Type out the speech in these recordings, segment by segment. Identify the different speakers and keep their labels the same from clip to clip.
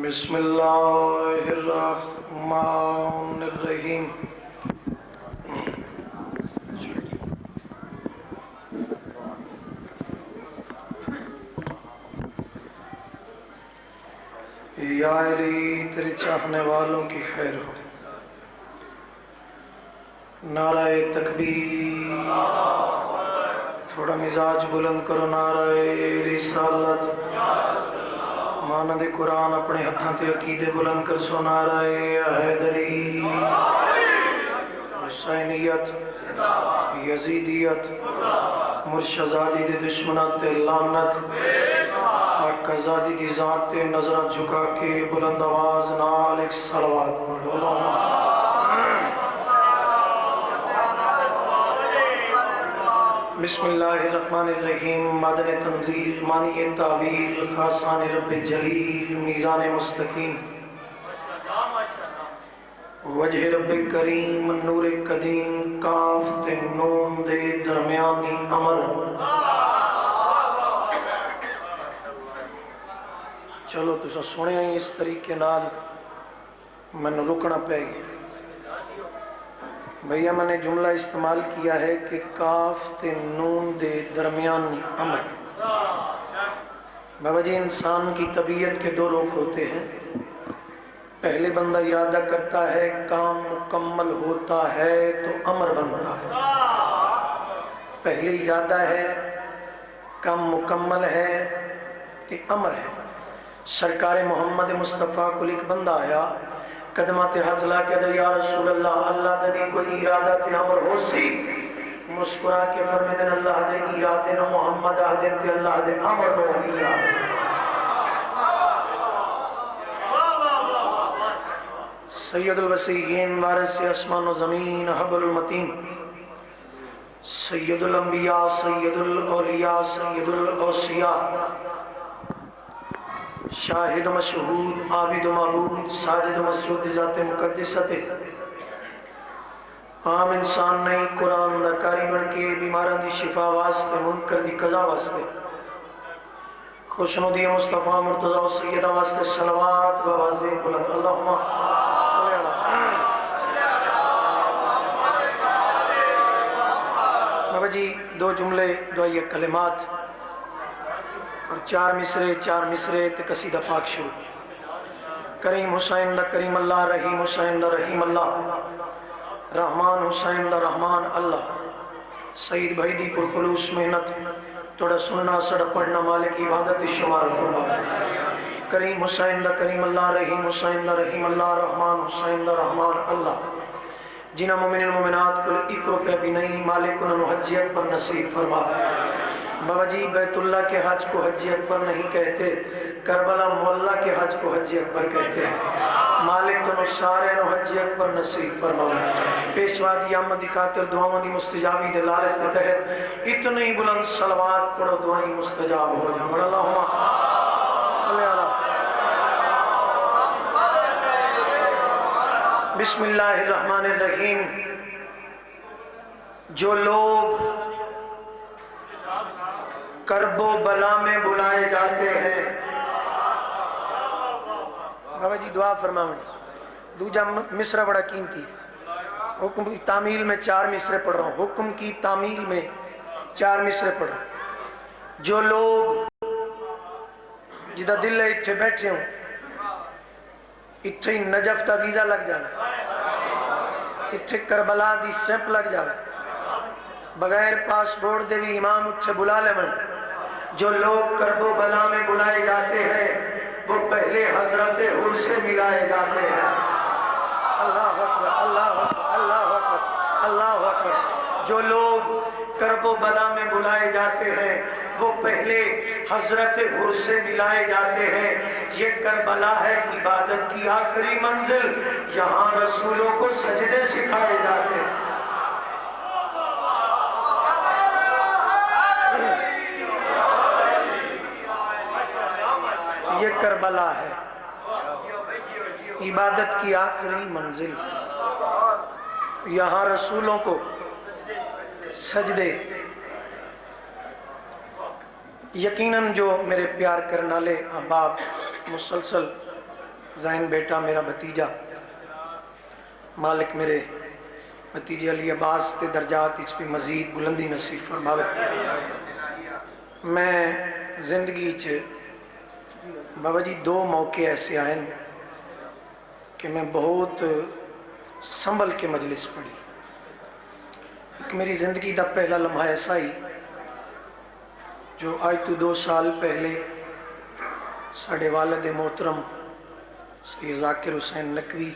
Speaker 1: بسم اللہ الرحمن الرحیم۔ یا علی تیرے چاہنے والوں کی خیر ہو۔ نعرہ تکبیر، تھوڑا مزاج بلند کرو۔ نعرہ رسالت، مانند قرآن اپنے ہاتھوں تے عقیدے بلند کر سو۔ نعرہ حیدری، حسینیت، یزیدیت، مرشدزادی دے دشمنات تے لعنت، آقا زادی دی ذات تے نظرہ جھکا کے بلند آواز نال ایک صلوات پڑھو۔ بسم اللہ الرحمن الرحیم۔ مادن تنزیل، مانی تعویل، خاصان رب جلیل، میزان مستقیم، وجہ رب کریم، نور قدیم، کاف تے نون دے درمیانی امر۔ چلو تو سنے ہیں اس طریقے نال میں نے رکنا پہ گیا۔ بھیا میں نے جملہ استعمال کیا ہے کہ کاف تے نون دے درمیان امر۔ بابا جی، انسان کی طبیعت کے دو رخ ہوتے ہیں۔ پہلے بندہ ارادہ کرتا ہے، کام مکمل ہوتا ہے تو امر بنتا ہے۔ پہلے ارادہ ہے، کام مکمل ہے کہ امر ہے۔ سرکار محمد مصطفیٰ کو ایک بندہ آیا، قدمات ہاتھ لا کے یا رسول اللہ، اللہ دے کوئی ارادہ تے امر ہو سی؟ مسکرا کے فرمائے اللہ دے ارادے نو محمد آدم تے اللہ دے امر نو علیہ۔ سید الوسیین، وارث اسمان و زمین، حبل المتین، سید الانبیاء، سید الاولیاء، سید الاوصیاء، شاہد مشہود، عابد معبود، ساجد مسجود، ذات مقدسہ، عام انسان نہیں، قرآن دا کاری بن کے بیماراں دی شفا واسطے، منکر دی قضا واسطے، خوشنودی مصطفیٰ مرتضیٰ و سیدہ واسطے صلوات و واضح بلند اللہم صلی اللہ۔ بابا جی، دو جملے، دو یہ کلمات اور چار مصرے تے قصیدہ پاک شروع۔ کریم حسین دا کریم اللہ، رحیم حسین دا رحیم اللہ، رحمان حسین دا رحمان اللہ۔ سعید بھائی دی پرخلوص محنت، توڑا سننا سڑا پڑھنا مالک عبادت شمار فرما۔ کریم حسین دا کریم اللہ، رحیم حسین دا رحیم اللہ، رحمان حسین دا رحمان اللہ۔ جنہ مومن مومنات کو 1 روپیہ بھی نہیں، مالک انہوں حج اکبر نصیب فرما۔ بابا جی، بیت اللہ کے حج کو حج اکبر نہیں کہتے، کربلا مولا کے حج کو حج اکبر کہتے ہیں۔ مالک تو سارے نو حج اکبر نصیب فرما۔ پیشوا دی آمد دی خاطر دعاؤں دی مستجابی دے لالچ کے تحت اتنے ہی بلند صلوات پڑھو، دعائیں مستجاب ہو جائیں۔ اللہم صلی اللہ۔ بسم اللہ الرحمن الرحیم۔ جو لوگ کرب و بلا میں بلائے جاتے ہیں، بابا جی دعا فرماؤں۔ دوجا مصرع بڑا قیمتی، حکم کی تعمیل میں 4 مصرے پڑھ رہا ہوں، حکم کی تعمیل میں 4 مصرے پڑھ رہا ہوں۔ جو لوگ جدہ دل ہے اتھے بیٹھے ہوں، اتھے ہی نجف تا ویزا لگ جانا، اتھے کربلا دی سٹیمپ لگ جانا، بغیر پاسپورٹ دے بھی امام اتھے بلا لے من۔ جو لوگ کرب و بلا میں بلائے جاتے ہیں، وہ پہلے حضرت حر سے ملائے جاتے ہیں۔ اللہ اکبر، اللہ اکبر، اللہ اکبر، اللہ اکبر۔ جو لوگ کرب و بلا میں بلائے جاتے ہیں، وہ پہلے حضرت حر سے ملائے جاتے ہیں۔ یہ کربلا ہے عبادت کی آخری منزل، یہاں رسولوں کو سجدے سکھائے جاتے ہیں۔ یہ کربلا ہے، عبادت کی آخری منزل، یہاں رسولوں کو سجدے۔ یقیناً جو میرے پیار کرنے والے احباب مسلسل زین بیٹا میرا بھتیجا، مالک میرے بھتیجے علی عباس کے درجات اس بھی مزید بلندی نصیب فرماوے۔ میں زندگی بابا جی دو موقع ایسے آئے کہ میں بہت سنبھل کے مجلس پڑھی۔ ایک میری زندگی دا پہلا لمحہ ایسا ہی جو آج تو 2 سال پہلے ساڑھے والد محترم سید ذاکر حسین نقوی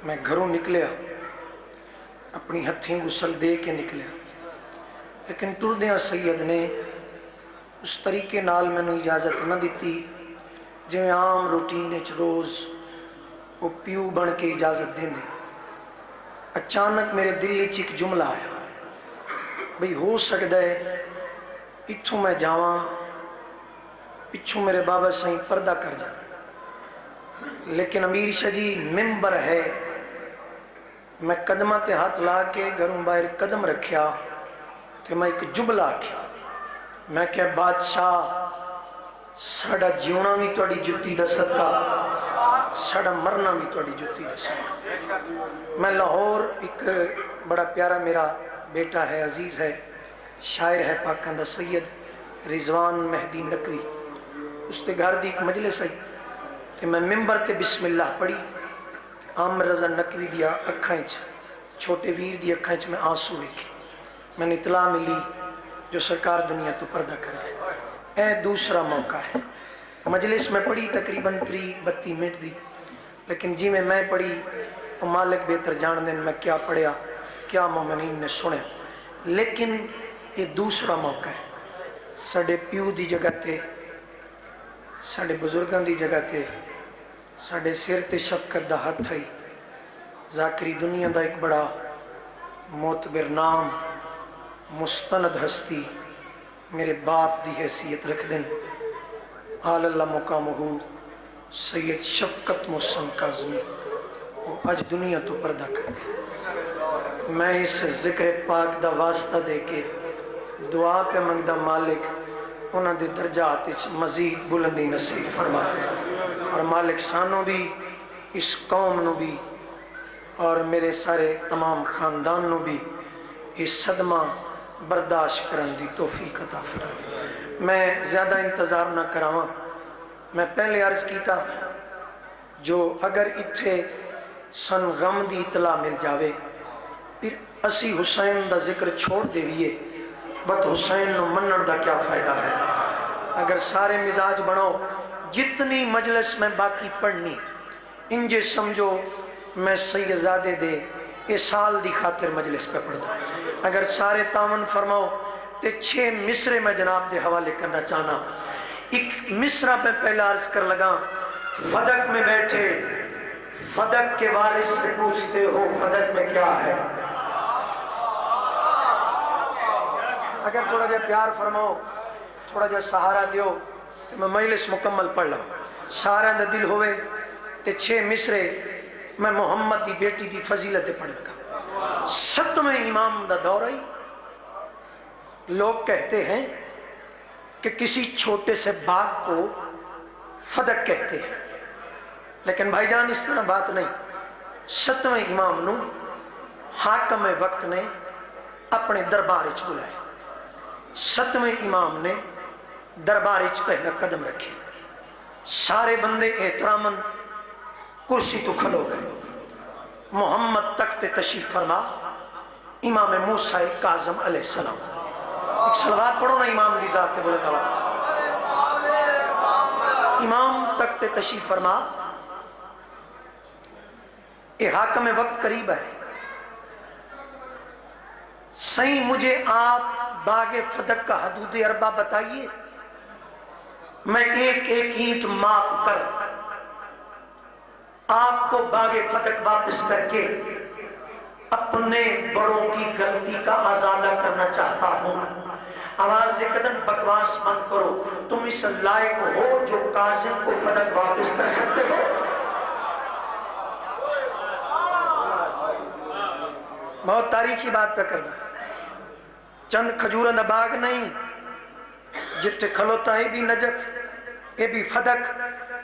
Speaker 1: میں گھروں نکلیا، اپنی ہتھیں غسل دے کے نکلیا، لیکن ٹردیاں سید نے اس طریقے نال میں نے اجازت نہ دیتی جو عام روٹین روز وہ پیو بن کے اجازت دیں دے۔ اچانک میرے دل وچ ایک جملہ آیا، بھئی ہو سکتا ہے پچھوں میں جاواں، پچھوں میرے بابا سائیں پردہ کر جا، لیکن امیر شاہ جی ممبر ہے۔ میں قدمہ تے ہاتھ لا کے گھروں باہر قدم رکھیا تے میں ایک جملہ آکھیا، میں کہ بادشاہ ساڑا جیونا بھی توڑی جتی دا صدقہ، ساڑا مرنا بھی توڑی جتی دا صدقہ۔ میں لاہور ایک بڑا پیارا میرا بیٹا ہے، عزیز ہے، شاعر ہے پاکستان دا سید رضوان مہدی نقوی، اس تے گھر دی ایک مجلس ہے کہ میں ممبر تے بسم اللہ پڑھی، عامر رضا نقوی دیا اکھاں وچ، چھوٹے ویر دی اکھاں وچ میں آنسو ویکھے، میں نے اطلاع ملی جو سرکار دنیا تو پردہ کر گئے۔ اے دوسرا موقع ہے، مجلس میں پڑھی تقریباً 32 منٹ دی، لیکن جی میں پڑھی وہ مالک بہتر جان دین میں کیا پڑھیا، کیا مومنین نے سنے، لیکن یہ دوسرا موقع ہے۔ ساڑے پیو دی جگہ تے، ساڑے بزرگان دی جگہ تے، ساڑے سر تے شفقت دا ہاتھ ہے، ذاکری دنیا دا ایک بڑا معتبر نام، مستند ہستی میرے باپ دی حیثیت رکھ دیں، آل اللہ مقامہ سید شفقت محسن کاظمی، وہ آج دنیا تو پردہ کر گئے۔ میں اس ذکر پاک دا واسطہ دے کے دعا پہ منگدہ مالک انہاں دے درجات مزید بلندی نصیب فرما، اور مالک سانوں بھی اس قوم نو بھی اور میرے سارے تمام خاندان نو بھی اس صدمہ برداشت کرن دی توفیق عطا فرمائے۔ میں زیادہ انتظار نہ کراواں، میں پہلے عرض کیتا جو اگر اتھے سن غم دی اطلاع مل جاوے پھر اسی حسین دا ذکر چھوڑ دے ویے، بت حسین نو منن دا کیا فائدہ ہے۔ اگر سارے مزاج بنو جتنی مجلس میں باقی پڑھنی انجے سمجھو میں سیدزادے دے اے سال دی خاطر مجلس پہ پڑھتا، اگر سارے تعاون فرماؤ تے 6 مصرے میں جناب دے حوالے کرنا چاہنا۔ ایک مصرہ پہ پہلا عرض کر لگا، فدق میں بیٹھے فدق کے وارث سے پوچھتے ہو فدق میں کیا ہے۔ اگر تھوڑا جا پیار فرماؤ، تھوڑا جا سہارا دیو تو میں مجلس مکمل پڑھ لوں، سارا دا دل ہوئے تے 6 مصرے میں محمد دی بیٹی دی فضیلت پڑھ لگا۔ 7ویں امام دا دور ہے۔ لوگ کہتے ہیں کہ کسی چھوٹے سے باغ کو فدق کہتے ہیں، لیکن بھائی جان اس طرح بات نہیں۔ 7ویں امام نو حاکم وقت نے اپنے دربار وچ بلایا، 7ویں امام نے دربار وچ پہلا قدم رکھے، سارے بندے احتراماً کرسی تو کھلو گئے۔ محمد تخت تشریف فرما، امام موسیٰ کاظم علیہ السلام، ایک صلوات پڑھو نا امام دی ذات پہ بولے گا۔ امام تخت تشریف فرما، اے حاکم وقت قریب ہے، صحیح مجھے آپ باغ فدق کا حدود اربع بتائیے، میں ایک ایک اینٹ ماپ کر آپ کو باغ فدق واپس کر کے اپنے بڑوں کی غلطی کا ازالہ کرنا چاہتا ہوں۔ آواز دے قدم بکواس بند کرو، تم اس لائق ہو جو کاظم کو فدق واپس کر سکتے ہو؟ بہت تاریخی بات پہ کرنا، چند کھجوروں دا باغ نہیں جتے کھلوتا ہے بھی نجف، یہ بھی فدق،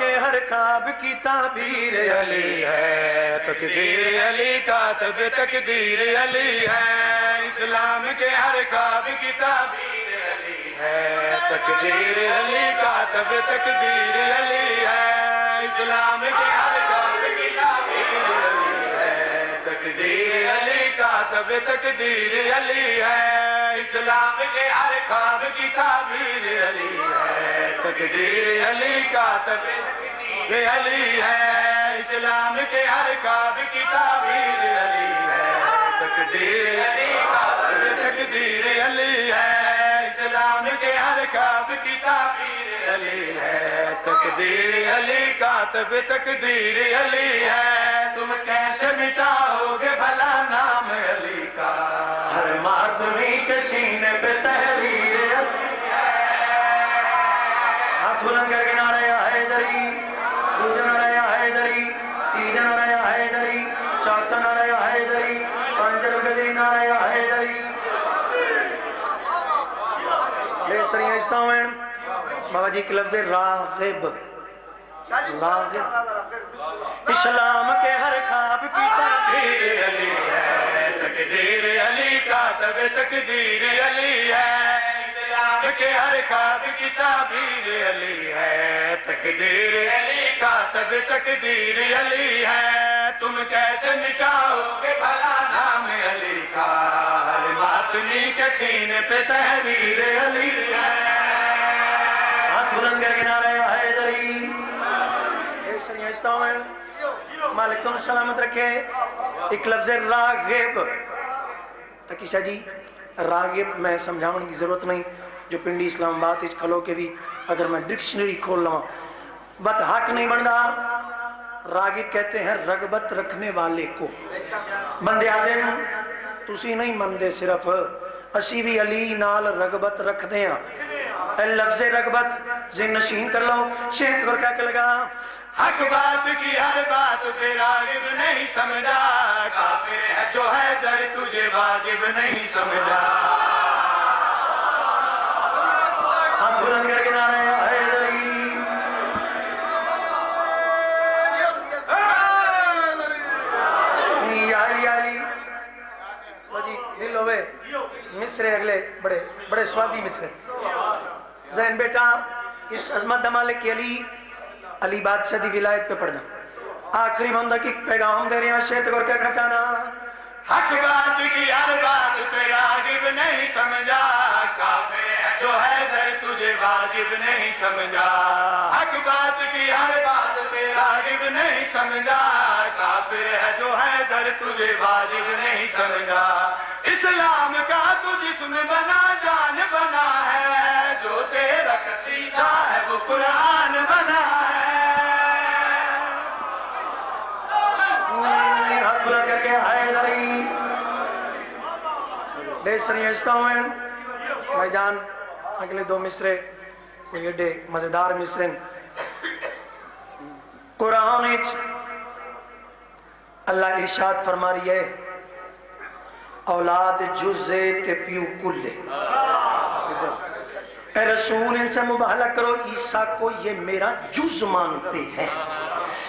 Speaker 1: کے ہر خواب کی تعبیر علی ہے،
Speaker 2: تقدیر علی کاتب تقدیر علی ہے، اسلام کے ہر خواب کی تعبیر علی ہے، تقدیر علی کاتب تقدیر علی ہے، اسلام کے ہر خواب کی تعبیر علی ہے، تقدیر علی کاتب تقدیر علی ہے، اسلام کے ہر خواب کی تعبیر علی ہے، تقدیر علی کاتب علی ہے، اسلام کے ہر خواب کی تعبیر علی ہے، تقدیر علی کاتب تقدیر علی ہے، اسلام کے ہر خواب کی تعبیر علی ہے، تقدیر علی کاتب تقدیر علی ہے، تم کیسے مٹاؤ گے بھلا نام علی کا،
Speaker 1: ہر ماتمی کے سینے پہ تحریر علی ہے۔ ہاتھ بلند کر کے نعرہ یا حیدری، دوسرا نعرہ یا حیدری، تیسرا نعرہ یا حیدری، چوتھا نعرہ یا حیدری، پانچواں گدی نعرہ یا حیدری۔ بے سریاں استاویں بابا جی کے لفظ راغب، راغب اسلام کے ہر خواب کی تعبیر
Speaker 2: علی ہے، تقدیر علی کاتب تقدیر علی ہے، اسلام کے ہر خواب کی تعبیر علی ہے، تقدیر علی کاتب تقدیر علی ہے، تم کیسے مٹاؤ گے بھلا نام علی کا، ہر ماتمی کے سینے پہ تحریر علی ہے۔
Speaker 1: ہاتھ بلند کر کے نعرہ یا حیدری، بے سریاں استاویں مالکم سلامت رکھے۔ ایک لفظ راغب تکیشہ جی، راغب میں سمجھاؤں کی ضرورت نہیں، جو پنڈی اسلام آباد اچ کھلو کے بھی اگر میں ڈکشنری کھول لوں بت حق نہیں بندا۔ راغب کہتے ہیں رغبت رکھنے والے کو۔ بندے آدھے تسی نہیں مندے، صرف اسی بھی علی نال رغبت رکھ دے ہیں۔ اے لفظ رغبت ذہن نشین کر لو، شیخ کو کیا کہ لگا
Speaker 2: حق بات کی ہر بات پہ راغب نہیں سمجھا، کافر ہے جو ہے در تجھے واجب نہیں سمجھا۔
Speaker 1: ہاتھ بلند کر کے نعرہ یا حیدری، یا علی یا علی۔ جی دل ہوئے مصرے اگلے بڑے بڑے سوادی مصرے۔ ذہن بیٹا اس عظمت مالک علی علی بادشاہ دی ولایت پہ پڑھنا۔ آخری بندہ کی پیغام دے رہے ہیں، شیخ کو کیا کہنا چاہنا؟
Speaker 2: حق بات کی ہر بات پہ راغب نہیں سمجھا، کافر ہے جو ہے در تجھے واجب نہیں سمجھا۔ حق بات کی ہر بات پہ راغب نہیں سمجھا، کافر ہے جو ہے در تجھے واجب نہیں سمجھا۔ اسلام کا تو جسم بنا جان بنا ہے، جو تیرا قصیدہ ہے وہ قرآن بنا ہے۔
Speaker 1: ہاتھ بلند کر کے حیدری، بے سریاں استاویں بھائی جان اگلے دو مصرے کوئی ایڈے مزیدار مصرے۔ قرآن وچ اللہ ارشاد فرما رہی ہے اولاد جزے تے پیو کلے۔ اے رسول ان سے مباہلہ کرو، عیسیٰ کو یہ میرا جز مانتے ہیں،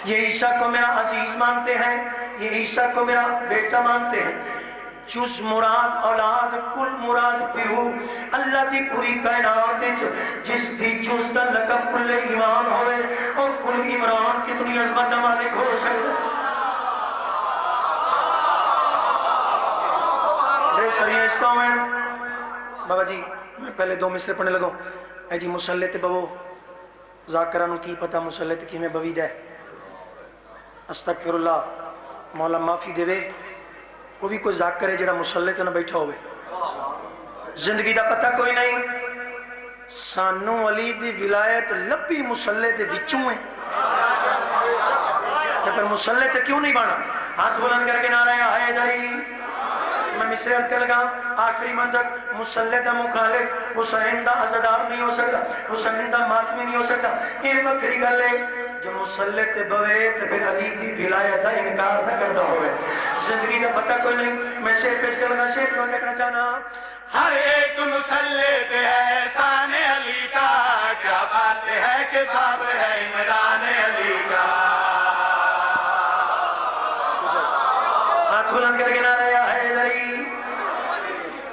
Speaker 1: یہ عیسیٰ کو میرا عزیز مانتے ہیں، یہ عیسیٰ کو میرا بیٹا مانتے ہیں۔ جز مراد اولاد، کل مراد پیو۔ اللہ دی پوری کائنات جس دی جز دا لقب کل ایمان ہوئے اور کل عمران کتنی عظمت مالک ہو سکتا۔ بے سریاں استاویں بابا جی میں پہلے دو مصرے پڑھنے لگوں۔ اے جی مسلح تے بوو، ذاکرانو کی پتہ مسلح تے کی میں بوید ہے، استغفر اللہ، مولا معافی دے وے۔ وہ بھی کوئی ذاکر ہے جڑا مسلح تے نہ بیٹھا ہوئے، زندگی دا پتہ کوئی نہیں۔ سانو علی دی ولایت لبی مسلح دے وچوں ہے، پر مسلح تے کیوں نہیں بانا؟ ہاتھ بلند کر کے نعرہ یا حیدری۔ میں مصرے عرض کر لگا آخری منزل مسلح دا مخالف حسین دا عزدار نہیں ہو سکتا، حسین دا ماتمی نہیں ہو سکتا۔ یہ وکری گل ہے جو مسلح تے بوے تے پھر علی دی ولایت دا انکار نہ کرتا ہوئے، زندگی دا پتہ کوئی نہیں۔ میں شعر پیش کرنا، شعر کو کہنا چاہنا،
Speaker 2: ہر ایک مسلح پہ ہے احسان علی کا، کیا بات ہے کہ باب ہے عمران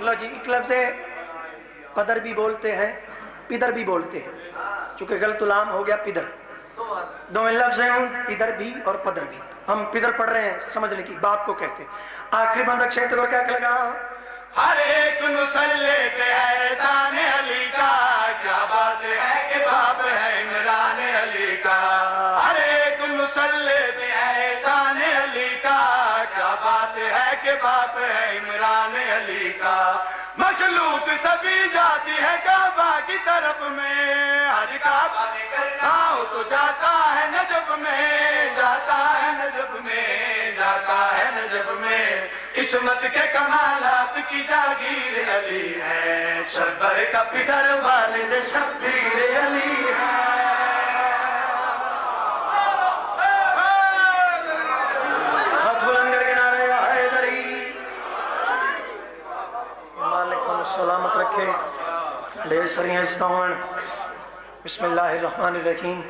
Speaker 1: لو جی ایک لفظ ہے پدر بھی بولتے ہیں پدر بھی بولتے ہیں، چونکہ غلط لام ہو گیا پدر، دونوں لفظ ہیں پدر بھی اور پدر بھی. ہم پدر پڑھ رہے ہیں سمجھنے کی، باپ کو کہتے ہیں. آخری بندہ چھیت کو کیا لگا؟
Speaker 2: ہر ایک مسلح پہ ہے شان علی کا، کیا بات ہے کہ باپ ہے عمران علی کا. ہر ایک مسلح پہ ہے شان علی کا، کیا بات ہے کہ باپ ہے عمران علی کا. مخلوق سبھی جاتی ہے کعبہ کی طرف میں، ہر کعبہ کرتا ہوں تو جاتا ہے نجف میں، جاتا ہے نجف میں، جاتا ہے نجف میں. عصمت کے کمالات کی جاگیر علی ہے، شبر کا پدر والد شبیر علی ہے.
Speaker 1: ہاتھ بلند کر کے نعرہ یا حیدری. مالک کو سلامت رکھے، ڈھیر ساری ہوں. بسم اللہ الرحمن الرحیم.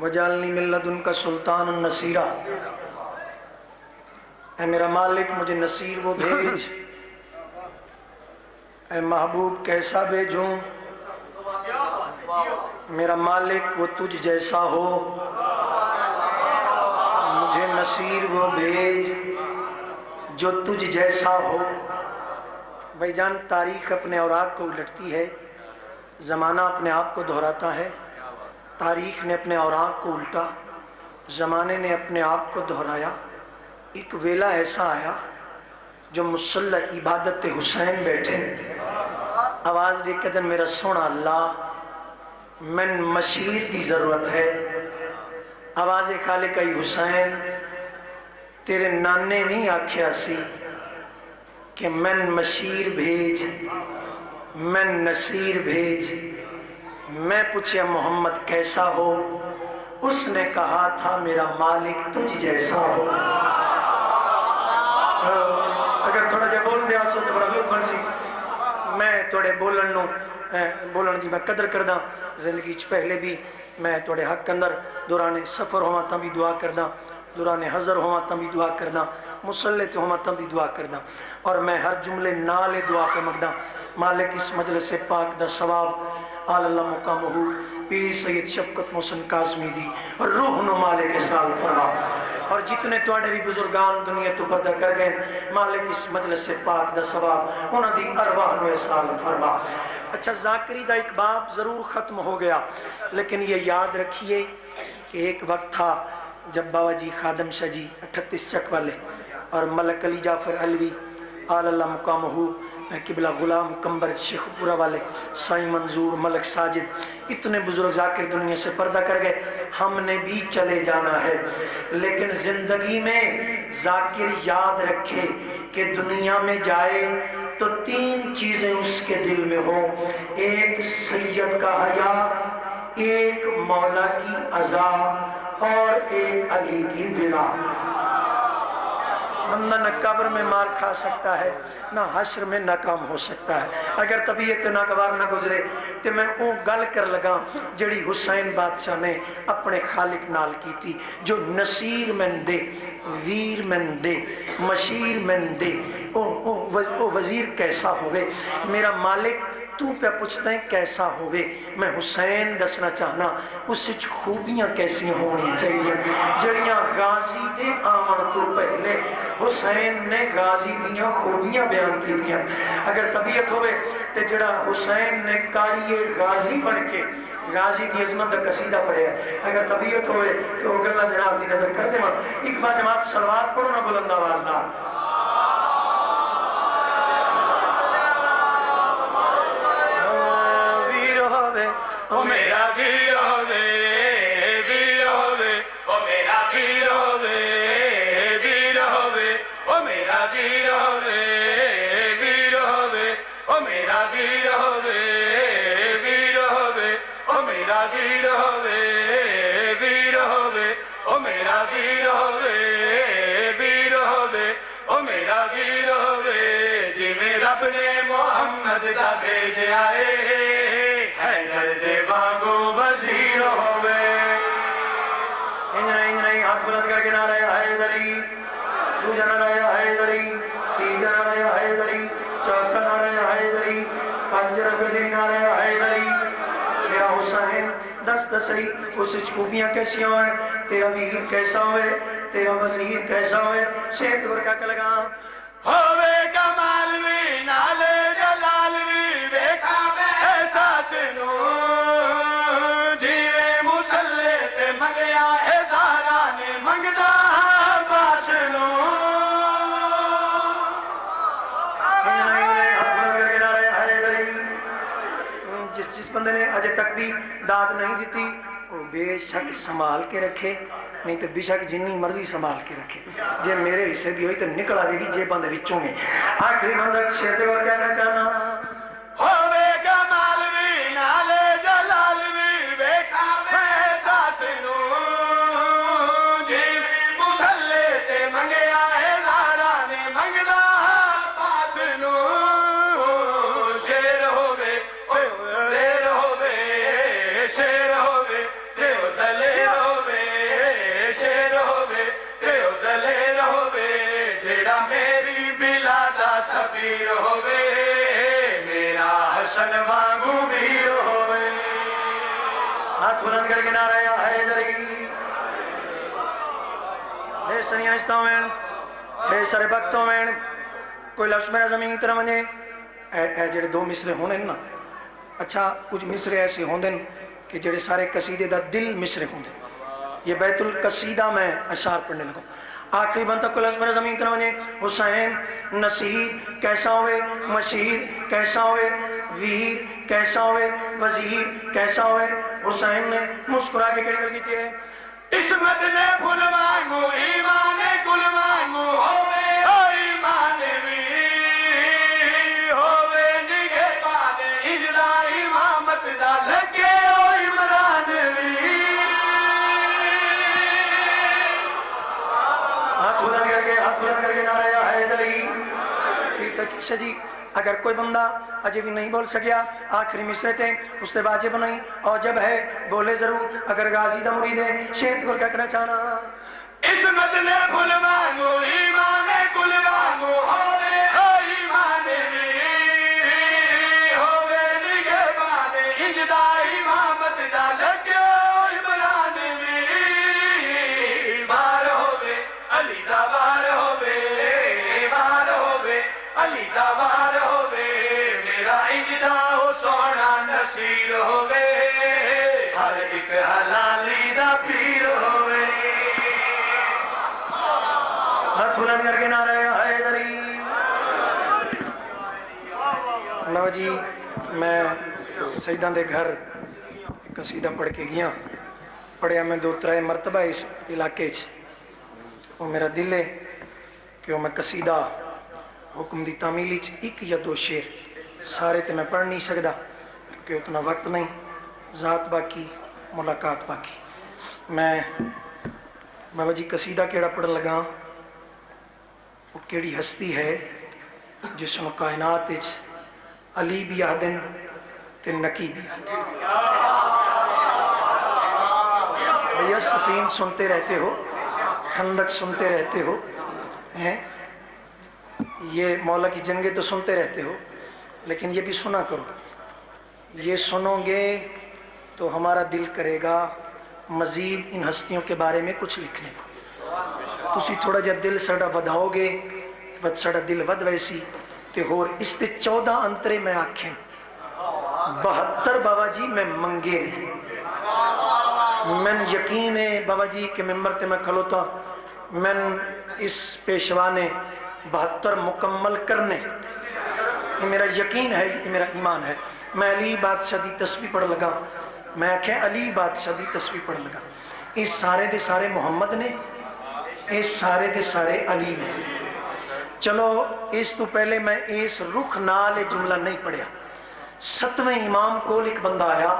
Speaker 1: وجعلنی من لدنک سلطانا نصیرا. اے میرا مالک مجھے نصیر وہ بھیج. اے محبوب کیسا بھیجوں؟ میرا مالک وہ تجھ جیسا ہو. مجھے نصیر وہ بھیج جو تجھ جیسا ہو. بھائی جان تاریخ اپنے اوراق کو الٹتی ہے، زمانہ اپنے آپ کو دہراتا ہے. تاریخ نے اپنے اوراق کو الٹا، زمانے نے اپنے آپ کو دہرایا. ایک ویلا ایسا آیا جو مصلی عبادت حسین بیٹھے، آواز دے کے دن میرا سونا اللہ من مشیر کی ضرورت ہے. آواز خالق حسین تیرے نانے نہیں آکھیا سی کہ من مشیر بھیج، من نصیر بھیج. میں پوچھیا محمد کیسا ہو؟ اس نے کہا تھا میرا مالک تجھ جیسا ہو. اگر تھوڑا جا بول دیا سو تو بڑا لوگ بن سی. میں تھوڑے بولن دی میں قدر کردہ. زندگی چ پہلے بھی میں تھوڑے حق اندر دوران سفر ہوا تاں بھی دعا کردہ، دوران حضر ہوا تاں بھی دعا کردہ، مصلی تے ہوا تاں بھی دعا کردہ. اور میں ہر جملے نالے دعا پہ مگدہ مالک اس مجلس سے پاک دا ثواب آل اللہ مقامہ پیر سید شفقت محسن کاظمی دی اور روح نو مالک سال فرما. اور جتنے تواڈے بھی بزرگان دنیا تو پردہ کر گئے مالک اس مجلس سے پاک دا ثواب انہاں دی ارواح نو سال فرما. اچھا ذاکری دا ایک باب ضرور ختم ہو گیا، لیکن یہ یاد رکھیے کہ ایک وقت تھا جب بابا جی خادم شاہ جی 38 چک والے اور ملک علی جعفر علوی آل اللہ مقامہ قبلہ غلام کمبر شیخ پورہ والے سائیں منظور ملک ساجد اتنے بزرگ ذاکر دنیا سے پردہ کر گئے. ہم نے بھی چلے جانا ہے، لیکن زندگی میں ذاکر یاد رکھے کہ دنیا میں جائے تو 3 چیزیں اس کے دل میں ہوں. ایک سید کا حیا، ایک مولا کی عزا اور ایک علی کی بلا. بندہ نہ قبر میں مار کھا سکتا ہے نہ حشر میں ناکام ہو سکتا ہے. اگر طبیعت ناگوار نہ گزرے تو میں وہ گل کر لگا جڑی حسین بادشاہ نے اپنے خالق نال کی تھی، جو نصیر من دے، ویر من دے، مشیر من دے. او وزیر کیسا ہوئے؟ میرا مالک تو پہ پوچھتا ہے کیسا ہوئے. میں حسین دسنا چاہنا اس خوبیاں کیسی ہونی چاہیے جڑیاں غازی دے آمن تو پہلے حسین نے غازی دیاں خوبیاں بیان کی دیا. اگر طبیعت ہوئے تو جڑا حسین نے قاری غازی بن کے غازی کی عظمت کا قصیدہ پڑھے. اگر طبیعت ہوئے تو وہ گلہ جناب دی نظر کر دے. ایک بار جماعت صلوات پڑھو نا بلند آواز نہ.
Speaker 2: او میرا ویر ہوے، ویر ہوے، او میرا ویر ہوے، ویر ہوے، او میرا ویر ہوے، ویر ہوے، او میرا ویر ہوے، ویر ہوے، او میرا ویر ہوے، ویر ہوے، او میرا ویر ہوے، ویر ہوے، او میرا ویر ہوے. جویں رب نے محمد دا بھیجیا اے دے وانگو وزیر ہوئے.
Speaker 1: انجنائی ہاتھ بلند کر کے نعرہ حیدری، دوجا نعرہ حیدری، تیجا نعرہ حیدری، چوتھا صحیح اس خوبیاں کیسی ہوئے، تیرا ویر کیسا ہوئے، تیرا وزیر کیسا ہوئے، شیخ گرکا کے لگا
Speaker 2: ہوے کمال وی نالے جلال وی ویکھا میں احساس نو جیوے مسلے تے منگیا ہے زہرا نے منگدا باس نو
Speaker 1: جس بندے نے اجے تک بھی داد نہیں دیتی وہ بے شک سنبھال کے رکھے، نہیں تو بے شک جنی مرضی سنبھال کے رکھے، جے میرے حصے دی ہوئی تو نکل آئے گی جے بندے وچوں میں۔ آخری بندہ شیر کو کہنا چاہنا
Speaker 2: ہوے کمال وی نالے جلال وی ویکھا میں احساس نو جیوے مسلے تے منگیا ہے زہرا نے منگدا باس نو شیر ہوے شیر ہوے شیر ہوے تے دلیر ہوے شیر ہوے تے دلیر ہوے جیڑا میری بلا دا سفیر ہوے میرا حسن وانگو ویر ہوے۔
Speaker 1: ہاتھ بلند کر کے نعرہ یا حیدری، بے سنیاں استا میں بے سارے بختوں میں کوئی لفظ میرا زمین طرح مجھے اے جڑے دو مصرے ہونے نا، اچھا کچھ مصرے ایسے ہوندے کہ جڑے سارے قصیدے دا دل مصرے ہوندے، یہ بیت القصیدہ میں اشعار پڑھنے لگا۔ آخری بند تک لفظ میرا زمین طرح مجھے حسین نصیر کیسا ہوئے، مشیر کیسا ہوئے، ویر کیسا ہوئے، وزیر کیسا ہوئے۔ حسین نے مسکرا کے کڑی کی تھی
Speaker 2: عصمت نے پھل مانگو ایمان گل مانگو ہوے او ایمان وی ہوے نگہ باد اجرا امامت دا لگے او عمران وی۔
Speaker 1: ہاتھ بلند کر کے نعرہ یا حیدری۔ پھر تک جی اگر کوئی بندہ اجے بھی نہیں بول سکیا آخری مصرے تھے اس سے واجب نہیں اور جب ہے بولے ضرور، اگر غازی دا مرید ہے شیخ کو کہنا چاہنا
Speaker 2: عصمت نے پھل مانگو ایمان گل مانگو ہوے او ایمان وی ہوے نگہ باد اجرا امامت دا لگے او عمران وی۔ بار ہوے علی دا بار ہوے بار ہوے علی دا بار ہوے میرا اجدا او سونا نصیر ہوے ہر ایک حلالی دا پیر ہوے۔
Speaker 1: ہاتھ بلند کر کے نعرہ یا حیدری۔ لو جی میں سیداں دے گھر قصیدہ پڑھ کے گیا، پڑھیا میں 2-3 مرتبہ اس علاقے چ، وہ میرا دل ہے کہ وہ میں قصیدہ حکم دی تعمیلی چ 1 یا 2 شعر سارے تے میں پڑھ نہیں سکتا کیونکہ اتنا وقت نہیں، ذات باقی ملاقات باقی۔ میں بابا جی قصیدہ کیڑا پڑھن لگا، وہ کیڑی ہستی ہے جس نے کائنات وچ علی بھی آدن تے نکی بھی آدن۔ بھیا سفین سنتے رہتے ہو، خندق سنتے رہتے ہو، ہیں یہ مولا کی جنگیں تو سنتے رہتے ہو، لیکن یہ بھی سنا کرو، یہ سنو گے تو ہمارا دل کرے گا مزید ان ہستیوں کے بارے میں کچھ لکھنے کو۔ تسی تھوڑا جا دل سڑا وداؤ گے بد سڑا دل ود ویسی تے ہور اس تے 14 انترے میں آکھیں 72 بابا جی میں منگے رہے۔ من یقین ہے بابا جی کہ ممبر تے میں کھلوتا من اس پیشوا نے 72 مکمل کرنے، یہ میرا یقین ہے، یہ میرا ایمان ہے۔ میں علی بادشاہ دی تسبیح پڑھ لگا، میں آکھیں علی بادشاہ دی تسبیح پڑھ لگا، یہ سارے دے سارے محمد نے، یہ سارے دے سارے علی نے۔ چلو اس تو پہلے میں اس رخ نال جملہ نہیں پڑھیا۔ 7ویں امام کول ایک بندہ آیا،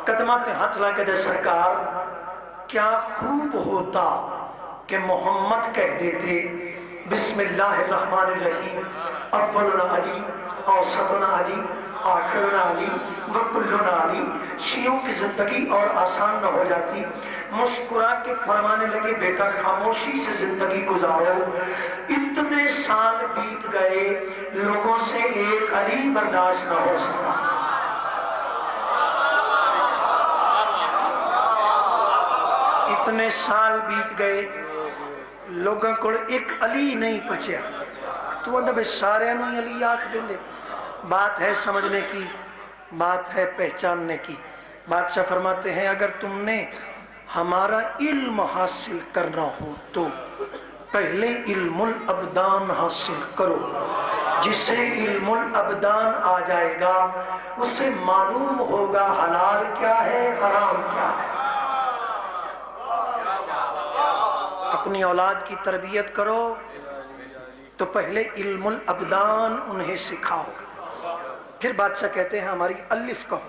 Speaker 1: قدمہ تے ہاتھ لا کے دے سرکار کیا خوب ہوتا کہ محمد کہتے تھے بسم اللہ الرحمن الرحیم، اولنا علی اوسطنا علی آخرنا علی وکلنا علی۔ شیعوں کی زندگی اور آسان نہ ہو جاتی، مسکرا کے فرمانے لگے بیٹا خاموشی سے زندگی گزارو۔ اتنے سال بیت گئے لوگوں سے ایک علی برداشت نہ ہو سکا۔ اتنے سال بیت گئے لوگوں کو ایک علی نہیں پچیا، تو اندر بے سارے ہی علی آکھ دیں دے۔ بات ہے سمجھنے کی، بات ہے پہچاننے کی۔ بادشاہ فرماتے ہیں اگر تم نے ہمارا علم حاصل کرنا ہو تو پہلے علم الابدان حاصل کرو۔ جسے علم الابدان آ جائے گا اسے معلوم ہوگا حلال کیا ہے حرام کیا ہے۔ اپنی اولاد کی تربیت کرو تو پہلے علم الابدان انہیں سکھاؤ، پھر بادشاہ کہتے ہیں ہماری الف کہو۔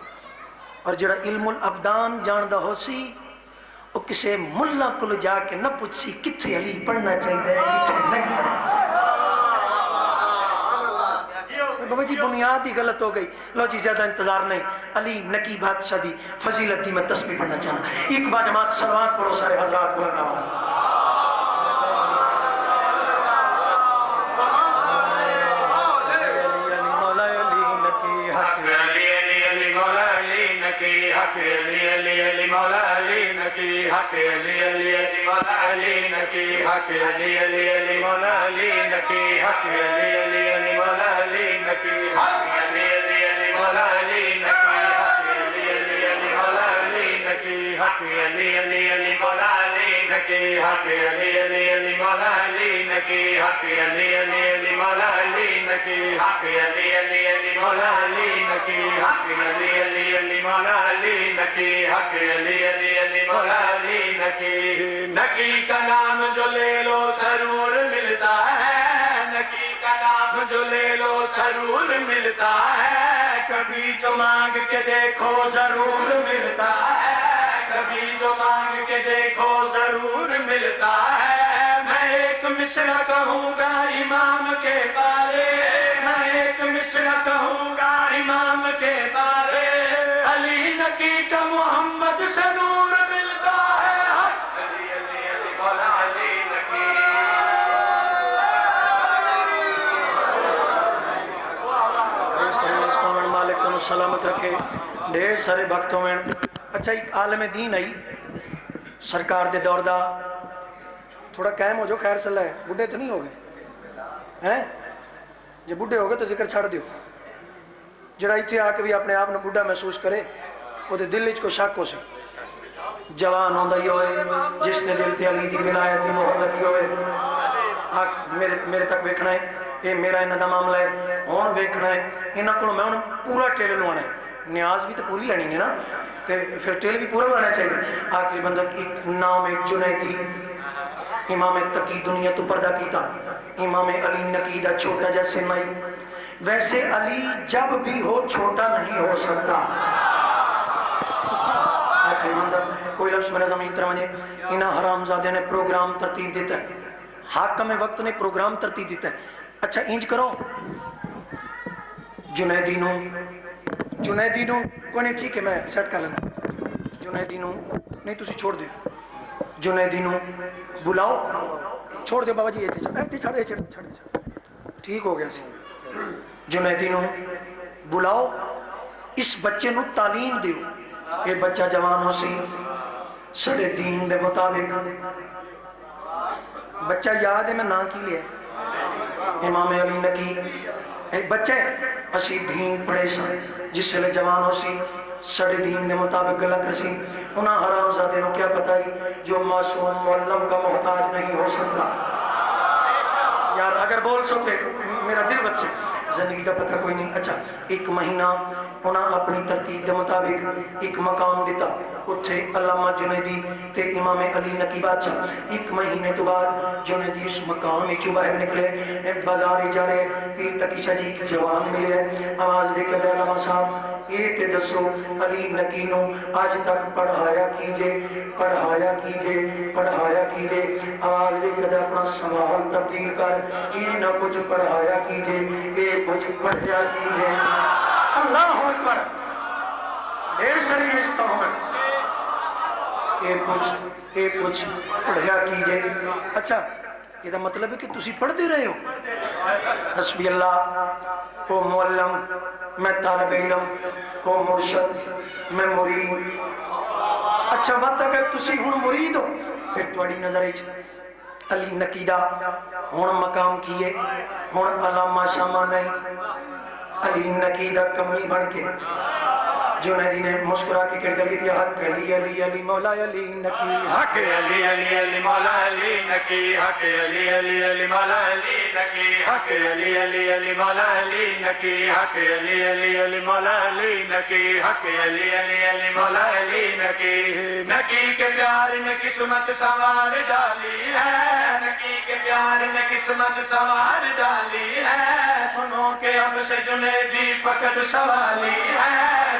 Speaker 1: اور جڑا علم الابدان جاندہ ہو سی وہ کسے ملا کو جا کے نہ پوچھ سی کتھے علی پڑھنا چاہیے کتھے نہیں پڑھنا چاہیے۔ بابا جی بنیاد ہی غلط ہو گئی۔ لو جی زیادہ انتظار نہیں، علی نکی بادشاہ دی فضیلت دی میں تسبیح پڑھنا چاہتا ہوں۔ ایک بار جماعت صلوات پڑھو سارے حضرات بلند آواز۔
Speaker 2: حق علی علی علی مولا علی نکی حق علی علی علی مولا علی نکی حق علی علی علی مولا علی نکی حق علی علی علی مولا علی نکی حق علی علی علی مولا علی نکی حق علی علی علی مولا علی نکی حق علی علی علی مولا علی نکی حق علی علی علی مولا علی نکی حق علی علی علی مولا علی نکی حق علی علی علی مولا علی نکی حق علی علی علی مولا علی نکی نکی کا نام جو لے لو ضرور ملتا ہے نکی کا نام جو لے لو ضرور ملتا ہے کبھی جو مانگ کے دیکھو ضرور ملتا ہے کبھی جو مانگ کے دیکھو ضرور ملتا ہے میں ایک مصرع کہوں گا امام کے بارے میں ایک مصرع کہوں گا امام کے بارے علی نکی کا محمد سے نور ملتا ہے حق علی علی علی مولا علی نکی
Speaker 1: مالک کو سلامت رکھے ڈھیر سارے بھکتوں میں۔ اچھا ایک عالم دین آئی سرکار دے دور دا تھوڑا قائم ہو جو خیر صلاح ہے بڈھے تو نہیں ہو گئے ہیں جی بڈھے ہو گئے تو ذکر چھڑ دیو جڑا اتنے آ کے بھی اپنے آپ نے بڈھا محسوس کرے وہ دل کو شک ہو سے جوان ہوندا ہی ہوئے جس نے دل تے علی دی ولایت دی محبت ہوئے میرے تک ویکھنا ہے یہ میرا انہاں دا معاملہ ہے ہن ویکھنا ہے انہاں کول میں ہن پورا ٹیل لوانا ہے نیاز بھی تو پوری لینی ہے نا تے پھر ٹیل بھی پورا لانا چاہیے۔ آخری بندہ ایک نام ایک جنیدی امام تقی دنیا تو پردہ کیتا امام علی نکی دا چھوٹا جیسے مائی ویسے علی جب بھی ہو چھوٹا نہیں ہو سکتا۔ آخری بندہ کوئی لفظ میرے زمین طرح مجھے انہاں حرام زادے نے پروگرام ترتیب دیتا ہے حاکم وقت نے پروگرام ترتیب دیتا ہے۔ اچھا انج کرو جنیدی نو کوئی نہیں ٹھیک ہے میں سیٹ کر لینا جنیدی نو نہیں تسی چھوڑ دے جنیدی نو بلاؤ چھوڑ دے بابا جی ایتھے چھڑ دے ٹھیک ہو گیا سی جنیدی نو بلاؤ اس بچے نو تعلیم دیو یہ بچہ جوان ہو سی سڑے دین دے مطابق بچہ یاد ہے میں نا کی لیا امام علی نکی ایک بچہ اسی دین پڑھے سی جس سے جوان ہو سی سڑے دین دے مطابق گلا کر سی انہاں حرام زادے نو کیا پتہ ہی جو معصوم معلم کا محتاج نہیں ہو سکتا۔ یار اگر بول سکتے میرا دل بچ سے زندگی کا پتہ کوئی نہیں۔ اچھا ایک مہینہ انہاں اپنی ترتیب کے مطابق ایک مقام دیتا اتھے علامہ جنیدی تے امام علی نکی بادشاہ ایک مہینے تو بعد جنیدی اس مقام میں باہر نکلے بازار جا رہے پیر تقی شاہ جی جوان ملے آواز دے کے علامہ صاحب یہ تے دسو علی نکی نو آج تک پڑھایا کیجے پڑھایا کیجے پڑھایا کیجے آواز دے کے اپنا سوال تبدیل کر یہ نہ کچھ پڑھایا کیجے یہ کچھ پڑھیا کیجے۔ اللہ اکبر ڈھیر ساری رشتہ ہوں یہ کچھ پڑھیا کیجئے۔ اچھا یہ مطلب ہے کہ تسی پڑھتے رہے ہو حسبی اللہ وہ معلم میں طالب علم وہ مرشد میں مرید۔ اچھا اچھا وقت اگر تسی ہن مرید ہو پھر تواڈی نظر وچ علی نقی دا ہن مقام کیے ہن علامہ شامہ نہیں علی نقی دا کمی بن کے جنیدی نے مسکرا کے کہہ گئی تھی حق علی علی علی مولا علی نقی
Speaker 2: حق علی علی علی مولا علی نقی حق علی علی علی مولا علی نقی حق علی علی علی مولا علی نقی حق علی علی علی مولا علی نقی حق علی علی علی مولا علی نقی نقی کے پیار نے قسمت سنوار ڈالی ہے نقی کے پیار نے قسمت سنوار ڈالی ہے سنو کہ اب سے جنیدی فقط سوالی ہے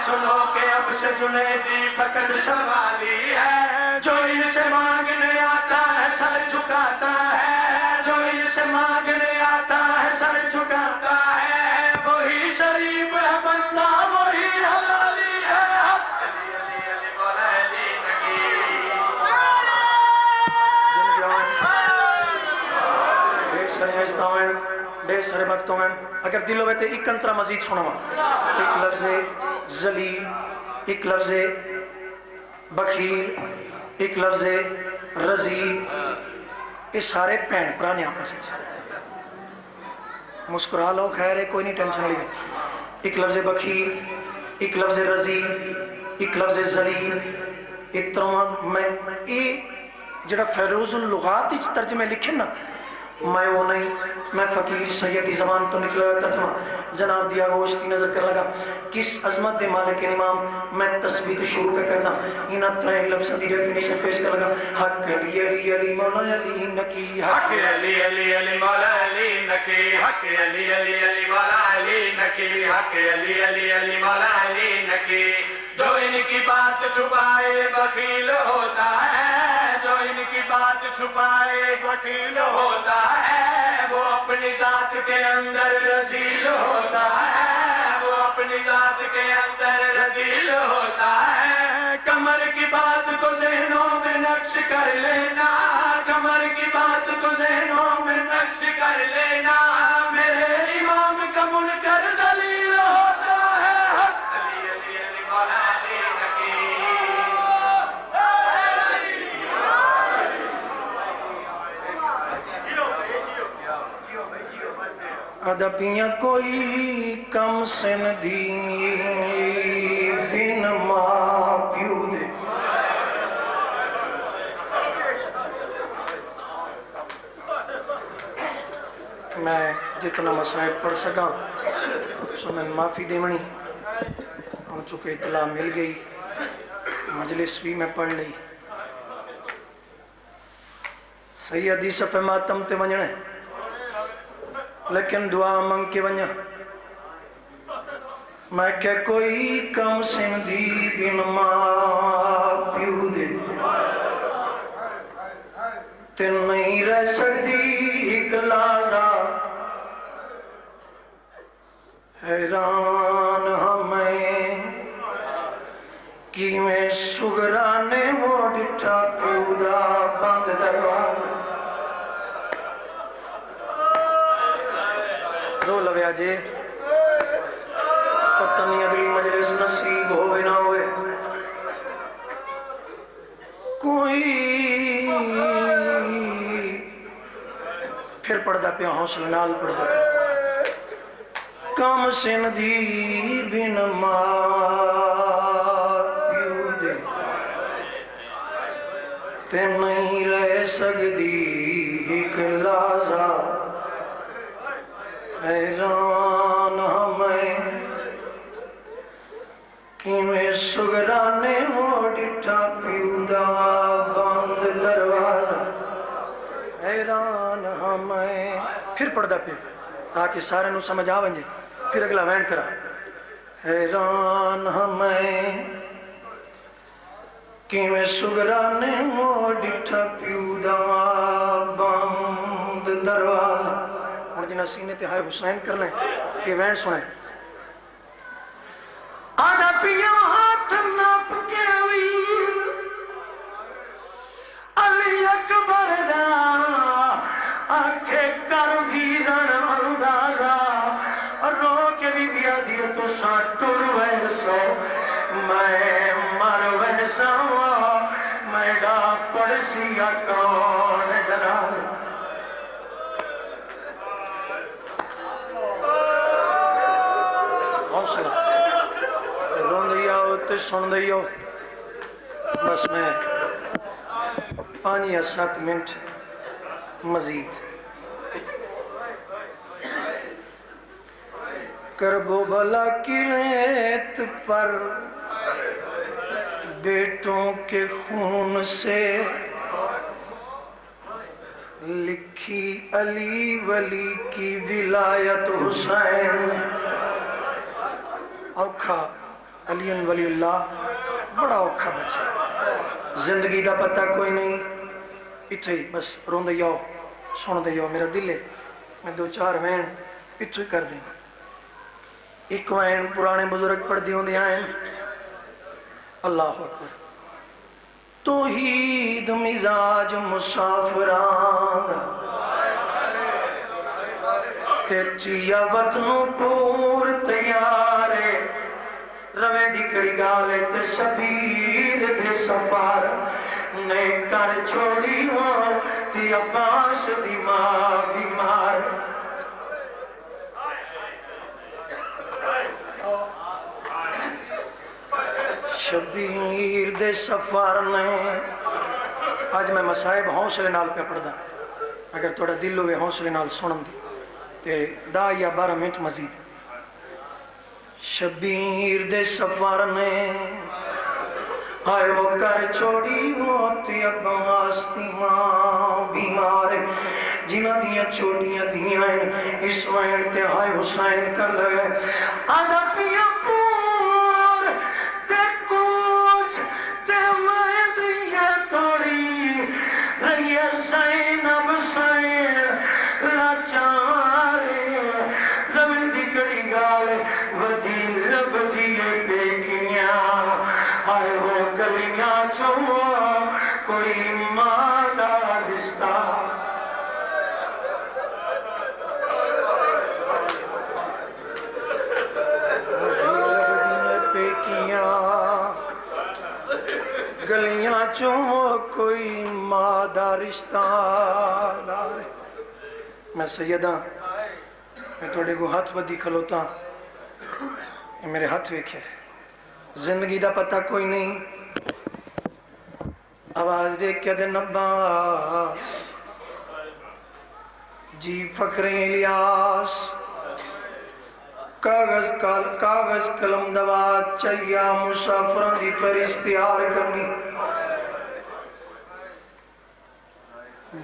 Speaker 2: سنو کہ اب سے جنیدی فقط سوالی ہے جو ان سے مانگنے آتا ہے سر جھکاتا ہے جو ان سے مانگنے آتا ہے سر جھکاتا ہے وہی شریف ہے بندہ وہی حلالی ہے علی علی علی مولا علی نقی
Speaker 1: ڈھیر سارے آہستہ میں ڈھیر سارے وقتوں میں اگر دل ہوئے تو ایک انترا مزید سنوا ایک لفظ ذلیل ایک لفظ بخیل ایک لفظ رزیل یہ سارے بھن بھرا نے آپس مسکرا لو خیر ہے کوئی نہیں ٹینشن والی ایک لفظ بخیل ایک لفظ رزیل ایک لفظ ذلیل ایک طرح میں یہ جڑا فیروز اللغات اس ترجمے لکھے نا میں وہ نہیں میں فقیر سیدی زبان تو نکلا ترجمہ جناب دیا گوش کی نظر کر لگا کس عظمت دے مالک امام میں تسبیح شروع پہ کرنا انہاں ترائے لفظ دی ڈیفینیشن پیش کر لگا حق علی علی علی مولا علی نقی
Speaker 2: حق علی علی علی مولا علی نقی حق علی علی علی مولا علی نقی حق علی علی علی مولا علی نقی جو ان کی بات چھپائے بخیل ہوتا ہے جو ان کی بات چھپائے بخیل ہوتا ہے وہ اپنی ذات کے اندر رذیل ہوتا ہے وہ اپنی ذات کے اندر رذیل ہوتا ہے کمر کی بات تو ذہنوں میں نقش کر لینا کمر کی بات تو ذہنوں میں نقش کر لینا میرے امام کا منکر ذلیل ہوتا ہے علی علی علی مولا علی نقی
Speaker 1: ادبیاں کوئی کم سن دی بن ماں پیو دے میں جتنا مسائل پڑھ سکا سو میں معافی دیونی ہوں چکے اطلاع مل گئی مجلس بھی میں پڑھ لی صحیح حدیث پہ ماتم تے ونجنا لیکن دعا منگ کے ونجا میں کہ کوئی کم سندھی بن ماں پیو دے تے نہیں رہ سکتی ایک لازا حیران ہمیں کہ میں سگرانے وہ ڈٹھا پیو دا بند دروازہ رو لویا جے پتہ نہیں اگلی مجلس نصیب ہوئے نہ ہوئے کوئی پھر پڑھدا پیا حوصلہ نال پڑھدا پیا کم سندھی بن ماں پیو دے تے نہیں رہ سکتی ایک لازا حیران ہمیں کہ میں سگرانے وہ ڈٹھا پیو دا بند دروازہ حیران ہمیں پھر پڑھدا پہ تاکہ سارے نو سمجھ آ ونجے پھر اگلا وین کرا حیران ہمیں کہ میں سگرانے وہ ڈٹھا پیو دا بند دروازہ اور جنہ سینے تے ہائے حسین کر لیں کہ وین سنیں آدھا پیا ہاتھ ناپ کے ویر علی اکبر دا آکھے کر ویرن اندازہ رو کے بھی بیا دیا تو ساٹر ویسو میں مر ویسا ایڈا پڑسیا کون جناب حوصلہ رون دیاؤ تے سن دیاؤ بس میں 5 یا 7 منٹ مزید کربو بلا کی ریت پر بیٹوں کے خون سے لکھی علی ولی کی ولایت حسین اوکھا علی ولی اللہ بڑا اوکھا بچہ زندگی دا پتہ کوئی نہیں اتھے ہی بس رون دے جاؤ سن دے جاؤ میرا دل ہے میں 2-4 وین اتھے کر دیں ایک وین پرانے بزرگ پڑھ دیوں دے آئیں اللہ اکبر توحید مزاج مسافران تیچیا وطنوں پور تیارے روے دی کری گالے تے شبیر دے سفار نے کر چھوڑی ہو تی عباس دی ماں بیمار شبیر دے سفار نے آج میں مصائب حوصلے نال پہ پڑھ دا اگر تھوڑا دل ہوئے حوصلے نال سنم دی تے 10 یا 12 منٹ مزید شبیر دے سفار نے آئے وہ کر چھوڑی موتی اب واسطی ماں بیمار جنہ دیاں چھوٹیاں دیاں اس وین تے آئے حسین کر لگے آدھا پیا پور تے کوچ تے میں دیئے توڑی رہیے زینب سین لاچارے روی دی کڑی گال ودی لب دیئے بیگیاں آئے وہ گلیاں چھو کوئی مادہ رشتہ گلیاں چوں کوئی مادہ رشتہ دار میں سیدہ میں توڑے کو ہاتھ بدی کھلوتا یہ میرے ہاتھ ویکھے زندگی دا پتہ کوئی نہیں آواز دیکھ کے دن عباس جی فخر الیاس کاغذ قلم دوات چاہیا مسافران دی پر استعار کرنی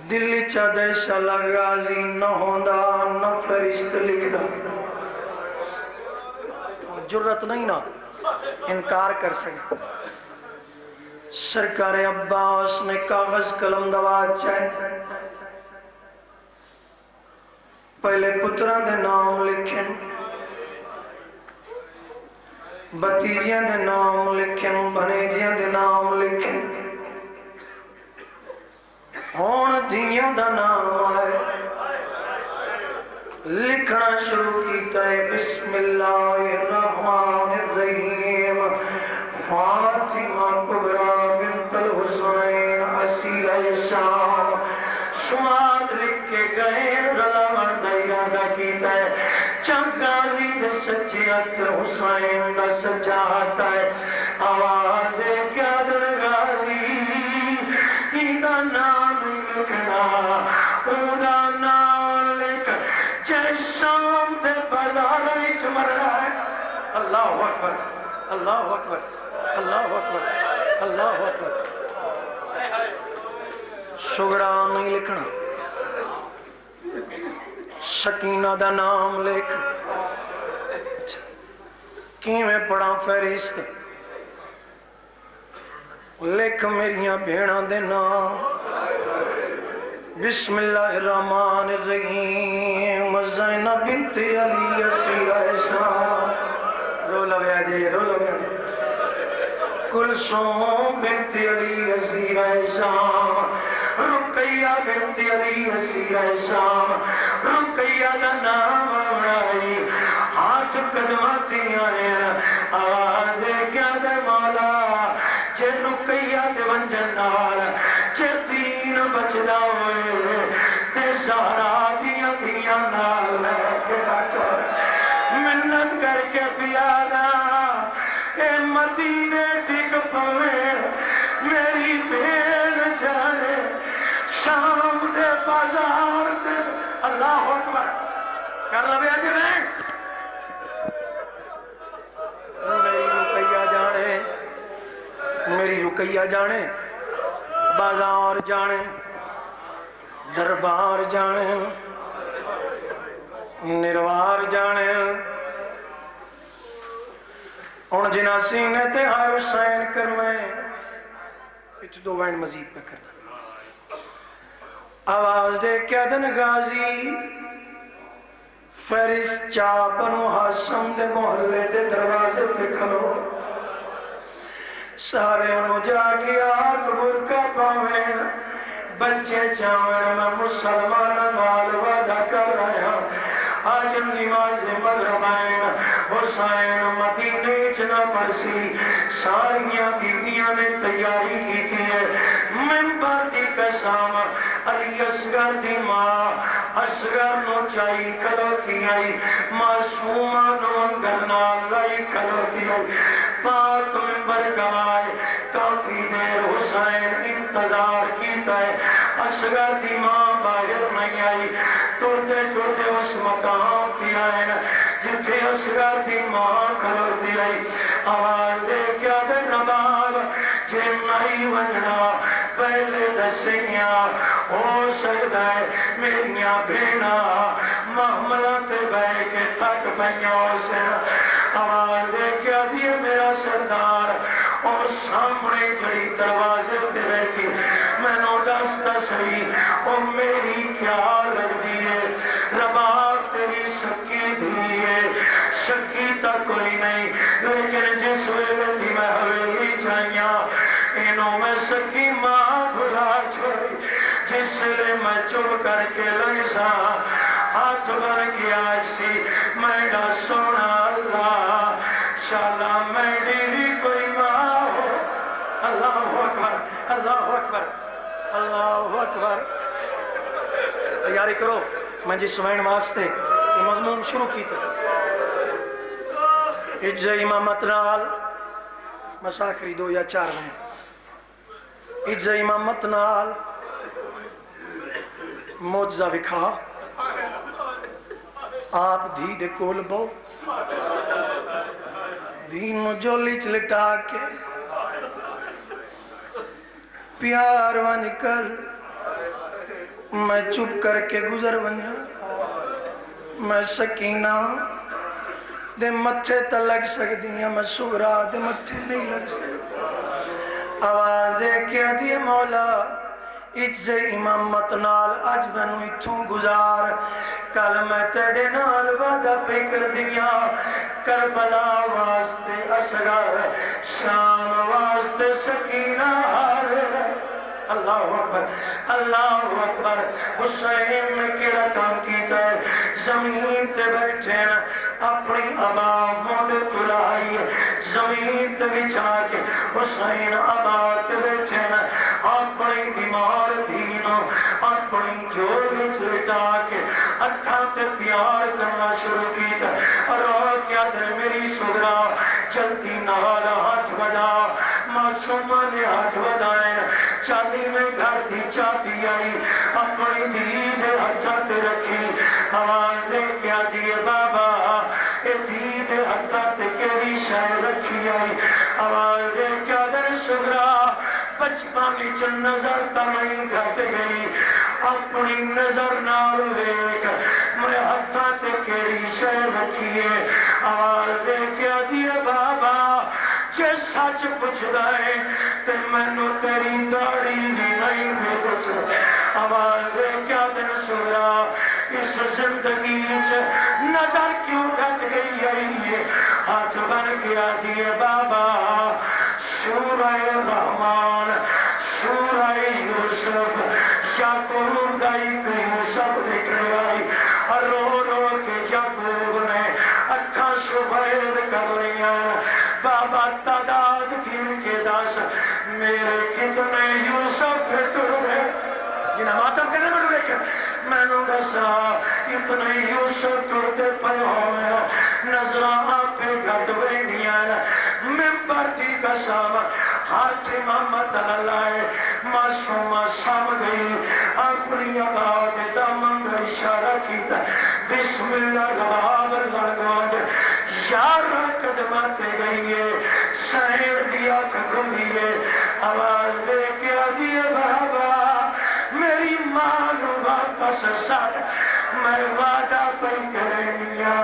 Speaker 1: دل چا دیسا لگازی نہ ہوندا نہ فرشت لکھ دا جرت نہیں نا انکار کر سکے سرکار عباس نے کاغذ قلم دوات چاہے پہلے پتران دے نام لکھیں بتیجیاں دے نام لکھیں بنیجیاں دے نام لکھیں ہون دھیاں دا نام آئے لکھنا شروع کیتا ہے بسم اللہ الرحمن الرحیم فاطمہ کبریٰ بنت الحسین اسیرہ شام شماد لکھ کے گئے رلا مردیہ دا کیتا ہے چنگازی دے سچیت حسین دا سچاتا ہے آواز دے کیا درگاہی ایدہ نام لکھنا اودا نام لکھ جے شام دے بازار وچ مر رہا ہے اللہ اکبر اللہ اکبر اللہ اکبر اللہ اکبر شگرا نہیں لکھنا سکینہ دا نام لکھ کیویں پڑھا فہرست لکھ میریاں بھیڑاں دے نام بسم اللہ الرحمن الرحیم زینب بنت علی اسیرہ شام رو لویا جے رو لویا جے کلثوم بنت علی اسیرہ شام رقیہ بنت علی اسیرہ شام رقیہ دا نام آئی ہاتھ قدماتی آئے آواز کیا دے مولا جے رقیہ دے ونجن نال جے دین بچدا ہوئے تے زہرا دیاں دیاں نال لے کے بیٹھو منت کر کے پیادا اے مدینے ٹک پوے میری بھیڑ جانے شام دے بازار دے اللہ اکبر کر لو اج میں میری رقیہ جانے میری رقیہ جانے بازار جانے دربار جانے نروار جانے ہن جنا سینے تے ہائے حسین کرویں اچ دو وین مزید پہ کرنا آواز دے کیا دن غازی فیرس چا بنو ہاشم دے محلے دے دروازے تے کھلو سارے انہوں جا کے آگ برکا پاویں بچے چاویں میں مسلمان نال وعدہ کر رہا آج نماز مرمائن حسین مدینے چنا پرسی ساریاں بیویاں نے تیاری کی تھی ہے منبر دی قسم علی اصغر دی ماں اصغر نو چائی کھلوتی آئی معصومہ نو انگر نال لائی کھلوتی آئی پاک منبر گوائے کافی دیر حسین انتظار کیتا ہے اصغر دی ماں باہر نہیں آئی توڑتے توڑتے اس مقام کی آئین جتھے اصغر دی ماں کھلوتی آئی آواز دے کیا دے نباب جے نہیں ونجنا پہلے دسیاں ہو سکتا ہے میریاں بھینا محملہ تے بے کے تک پہنیوں سے آواز دے کیا دیے میرا سردار اور سامنے جڑی دروازے پہ بیٹھی میں نو دستا صحیح اور میری کیا لگ دیئے رباب تیری سکی دیئے سکی تا کوئی نہیں لیکن جس ویلے تھی میں حویلی چاہیاں انہوں میں سکی ماں بھلا چھوڑی جس لئے میں چپ کر کے لگسا ہاتھ بھر کے آج سی میں ڈا سونا اللہ شالا میں دیوی کوئی ماں ہو اللہ اکبر اللہ اکبر اللہ اکبر تیاری کرو میں جس وین واسطے یہ مضمون شروع کی تھی اجز امامت نال مساکری 2 یا 4 میں اجز امامت نال موجزہ وکھا آپ دھی دے کول بو دین جولی چلٹا کے پیار ون کر میں چپ کر کے گزر ونیا میں سکینہ دے متھے تا لگ سکتی ہیں میں سغرا دے متھے نہیں لگ سکتی آواز دے کیا دیے مولا اجز امامت نال اج مینوں اتھوں گزار کل میں تیرے نال وعدہ فکر دیا کربلا واسطے اصغر شام واسطے سکینہ اللہ اکبر اللہ اکبر حسین نے کیڑا کام کیتا ہے زمین تے بیٹھے نا اپنی ابا موڈے تلائی زمین تے بچھا کے حسین ابا تے بیٹھے نا اپنی بیمار دینوں اپنی جوڑ وچ لٹا کے اکھاں تے پیار کرنا شروع کیتا رو کیا دل میری سغرا جلدی نال ہاتھ بڑھا معصومہ نے ہاتھ بڑھائے چاندی میں گھر دی چاہتی آئی اپنی دید ہاتھ رکھی آواز دے کیا دیے بابا اے دید ہاتھ کیری شہ رکھی آئی آواز دے کیا در سغرا بچپن وچ نظر تمہیں گھٹ گئی اپنی نظر نال ویکھ میں ہاتھ کیری شہ رکھی ہے آواز دے کیا دیے بابا جے سچ پوچھدا ہے تے مینوں تیری داڑھی بھی نہیں دس آواز دے کیا دن سغرا اس زندگی وچ نظر کیوں گھٹ گئی ہے ہاتھ بن گیا دیے بابا سورہ رحمان سورہ یوسف یعقوب دائی کہیں سب نکل آئی رو رو کے یعقوب نے اکھاں سفید کر لیا بابا تعداد گن کے دس میرے کتنے یوسف ٹر گئے جنہیں ماتم کرنے میں ڈرے کر میں نے دسا اتنے یوسف ٹرتے پہ ہوئے نظرہ پہ گھڑوے دیا ممبر دی قسم ہاتھ محمد لائے معصومہ سام گئی اپنی آباد دامن کا اشارہ کیتا بسم اللہ غباب اللہ گوانج یار قدماتے گئی ہے سہر دیا کھکمی ہے آواز دے کیا دیے بابا میری ماں نو واپس ساتھ میں وعدہ پہ کرے نیا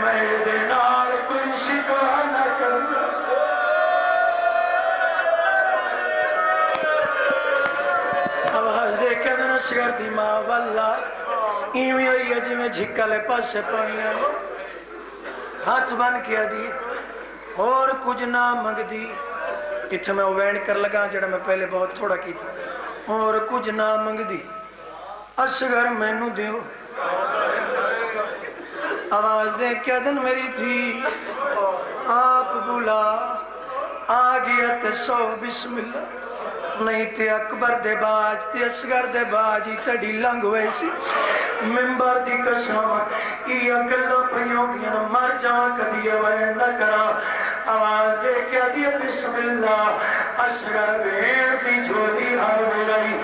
Speaker 1: میں دینار کوئی شکوا نہ کر آواز دے کے دن اسگر دی ماں واللہ ایویں ہوئی ہے جی میں جھکلے پاسے پائی ہاتھ بن کیا دی اور کچھ نہ منگ دی اتھے میں وین کر لگا جڑا میں پہلے بہت تھوڑا کی تھا اور کچھ نہ منگ دی اسگر میں نو دیو آواز دے کیا دن میری تھی آپ بولا آگیا تے سو بسم اللہ نہیں تے اکبر دے باج تے اسگر دے باج ہی تڑی لنگ ویسی ممبر دی قسم ای اکلو پہیوں کیا مر جاؤں کدی وین نہ کرا آواز دے کیا دیا بسم اللہ اسگر بھیڑ دی جھولی آوے رہی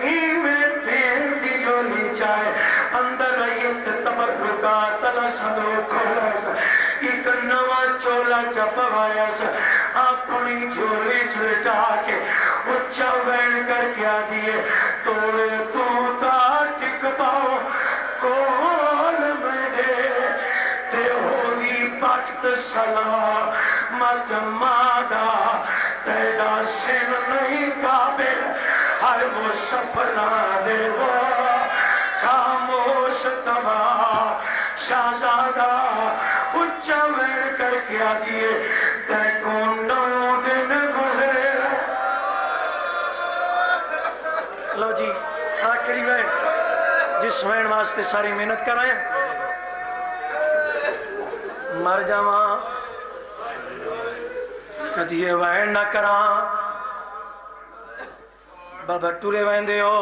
Speaker 1: ای میں بھیڑ دی جھولی چاہے اندر ایت تبرکا تلا سنو کھولا سا ایک نوا چولا چپوایا سا اپنی جھولی چھلٹا کے اچھا وین کر کیا دیے توڑے تو تا ٹک پاؤ کول میں دے تے ہوگی پاکت سلام مت مادا تیدا سن نہیں قابل ہر وہ سفرہ دے وہ خاموش تمام شہزادہ اچھا وین کر کیا دیے تے کون نو دن گزرے لو جی آخری وین جس وین واسطے ساری محنت کر رہے ہیں مر جاواں کدی یہ وین نہ کراں بابا ٹورے وین دے ہو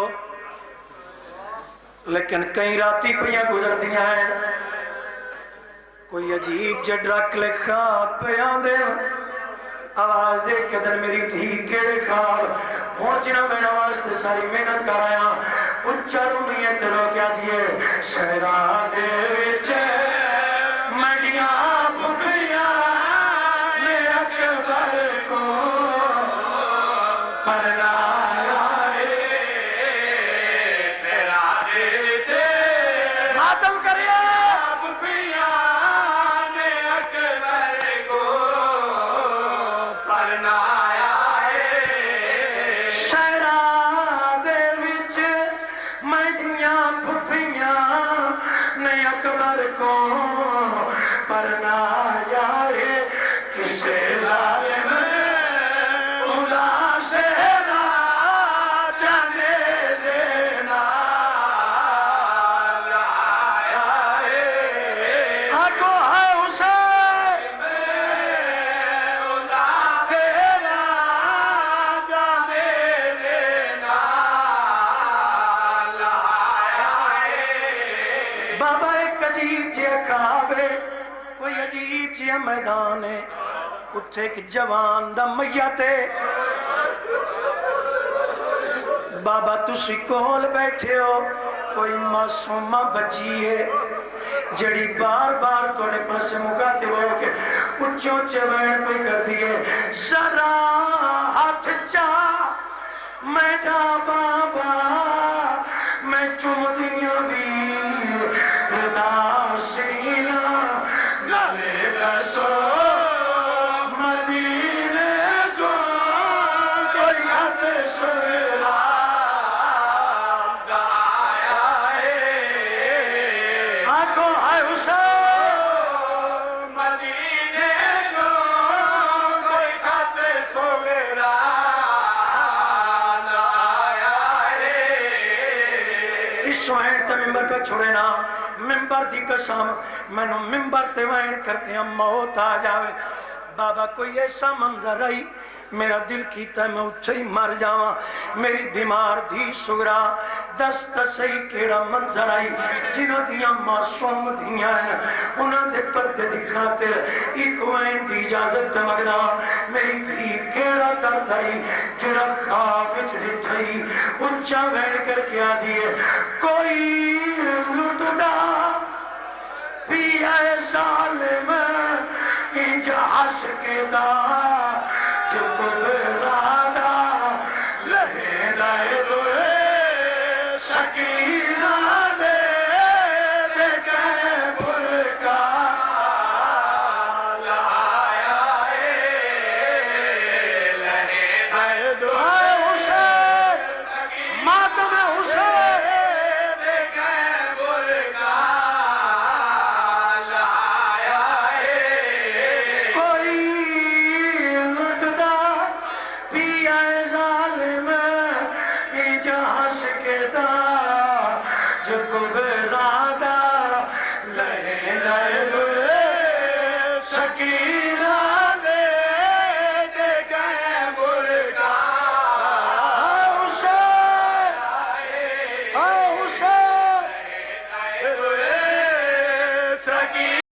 Speaker 1: لیکن کئی راتی پڑیاں گزر دیا ہیں کوئی عجیب جڈرک لکھا پیاں دے آواز دے کے در میری دھی کیڑے خواب ہون جنہ میں واسطے ساری محنت کر آیا اچھا رومیت رو کیا دیے شہرہ دے وچے مڈیاں بکھیاں نے اکبر کو پرنایا شہرہ دے وچے ماتم کریے بکھیاں نے اکبر کو پرنایا شہرہ دے وچ مڈیاں بکھیاں نے اکبر کو پرنایا کسے ظالم اولا سے نہ جانے زینا لایا آگو ہے حسین اولا سے نہ جانے زینا لایا بابا ایک عجیب جی خواب ہے کوئی عجیب جی میدان ہے اتھے ایک جوان دا میت ہے بابا تسی کول بیٹھے ہو کوئی معصومہ بچی ہے جڑی بار بار توڑے پاس مکاتے ہو کہ اچھوں چوین کوئی کر دیئے ذرا ہاتھ چاہ میں جا بابا میں چوم دیا بھی ردا سینہ گلے بسو مدینے جو کوئی ہاتھ سویرا گایا آنکھوں ہے حسین مدینے جو کوئی ہاتھ سویرا سوائن تے ممبر پہ چھوڑے نا ممبر دی قسم میں نو ممبر تے وائن کرتے ہیں موت آ جاوے بابا کوئی ایسا منظر آئی میرا دل کیتا ہے میں اتھے ہی مر جاواں میری بیمار دھی سگرا دس صحیح کیڑا منظر آئی جنہاں دیاں معصوم دھیاں ہیں انہاں دے پردے دی خاطر ایک وین دی اجازت دمگنا میری دھی کیڑا درد آئی جڑا خواب وچ ڈٹھئی اونچا بیٹھ کر کے آدھی کوئی لٹنا بھی ہے ظالم انج ہس کے دا چپ برادا لہے دائے دوئے شکیر